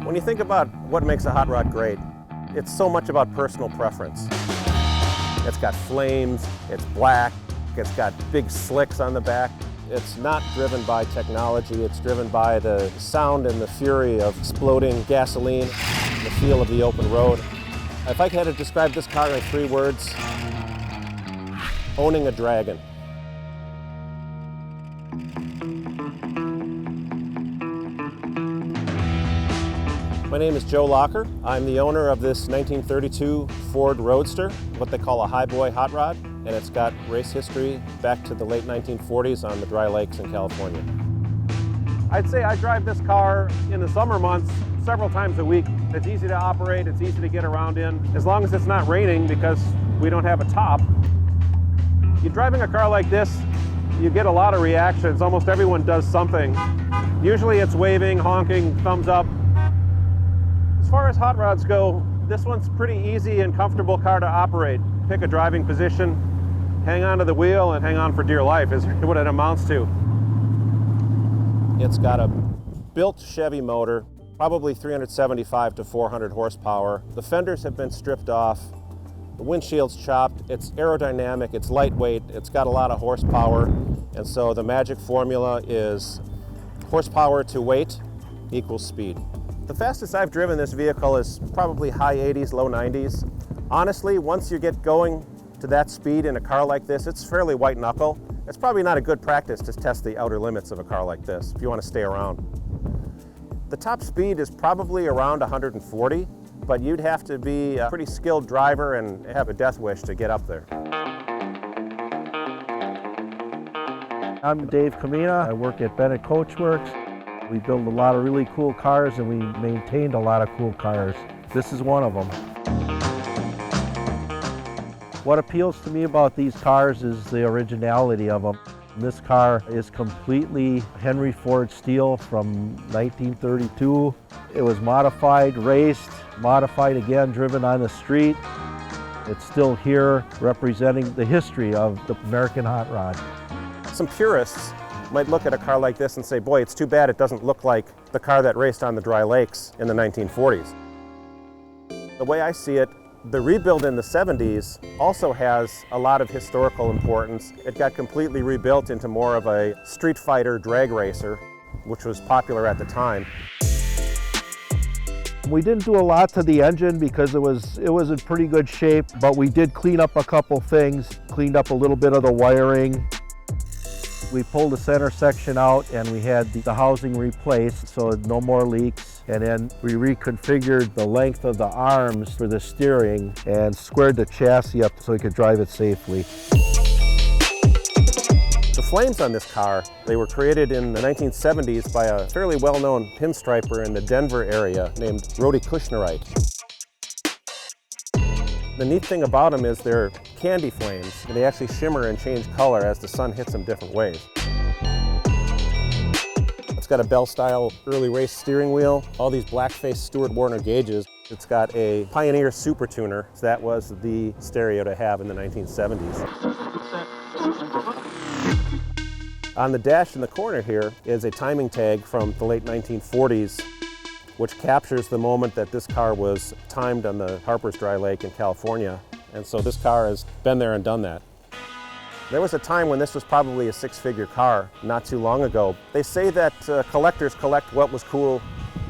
When you think about what makes a hot rod great, it's so much about personal preference. It's got flames, it's black, it's got big slicks on the back. It's not driven by technology, it's driven by the sound and the fury of exploding gasoline, the feel of the open road. If I had to describe this car in 3 words, owning a dragon. My name is Joe Locher. I'm the owner of this 1932 Ford Roadster, what they call a highboy hot rod, and it's got race history back to the late 1940s on the dry lakes in California. I'd say I drive this car in the summer months several times a week. It's easy to operate, it's easy to get around in, as long as it's not raining because we don't have a top. You're driving a car like this, you get a lot of reactions. Almost everyone does something. Usually it's waving, honking, thumbs up. As far as hot rods go, this one's pretty easy and comfortable car to operate. Pick a driving position, hang onto the wheel, and hang on for dear life is what it amounts to. It's got a built Chevy motor, probably 375 to 400 horsepower. The fenders have been stripped off, the windshield's chopped, it's aerodynamic, it's lightweight, it's got a lot of horsepower, and so the magic formula is horsepower to weight equals speed. The fastest I've driven this vehicle is probably high 80s, low 90s. Honestly, once you get going to that speed in a car like this, it's fairly white knuckle. It's probably not a good practice to test the outer limits of a car like this if you want to stay around. The top speed is probably around 140, but you'd have to be a pretty skilled driver and have a death wish to get up there. I'm Dave Comina. I work at Bennett Coachworks. We build a lot of really cool cars and we maintained a lot of cool cars. This is one of them. What appeals to me about these cars is the originality of them. This car is completely Henry Ford steel from 1932. It was modified, raced, modified again, driven on the street. It's still here representing the history of the American hot rod. Some purists might look at a car like this and say, boy, it's too bad it doesn't look like the car that raced on the dry lakes in the 1940s. The way I see it, the rebuild in the 70s also has a lot of historical importance. It got completely rebuilt into more of a street fighter drag racer, which was popular at the time. We didn't do a lot to the engine because it was in pretty good shape, but we did clean up a couple things, cleaned up a little bit of the wiring. We pulled the center section out and we had the housing replaced so no more leaks. And then we reconfigured the length of the arms for the steering and squared the chassis up so we could drive it safely. The flames on this car, they were created in the 1970s by a fairly well-known pinstriper in the Denver area named Rhodey Kushnerite. The neat thing about them is they're candy flames, and they actually shimmer and change color as the sun hits them different ways. It's got a Bell-style early race steering wheel, all these black-faced Stewart Warner gauges. It's got a Pioneer Super Tuner, so that was the stereo to have in the 1970s. On the dash in the corner here is a timing tag from the late 1940s, which captures the moment that this car was timed on the Harper's Dry Lake in California. And so this car has been there and done that. There was a time when this was probably a 6-figure car not too long ago. They say that collectors collect what was cool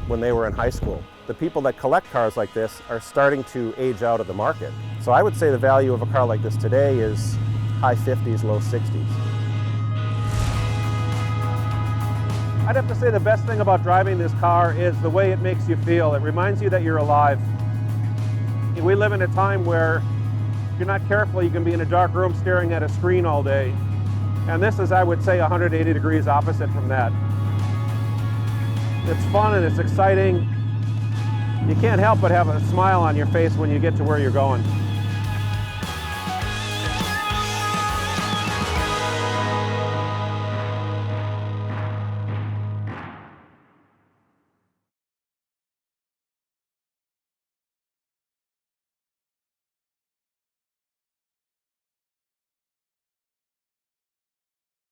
when they were in high school. The people that collect cars like this are starting to age out of the market. So I would say the value of a car like this today is high 50s, low 60s. I'd have to say the best thing about driving this car is the way it makes you feel. It reminds you that you're alive. We live in a time where if you're not careful, you can be in a dark room staring at a screen all day. And this is, I would say, 180 degrees opposite from that. It's fun and it's exciting. You can't help but have a smile on your face when you get to where you're going.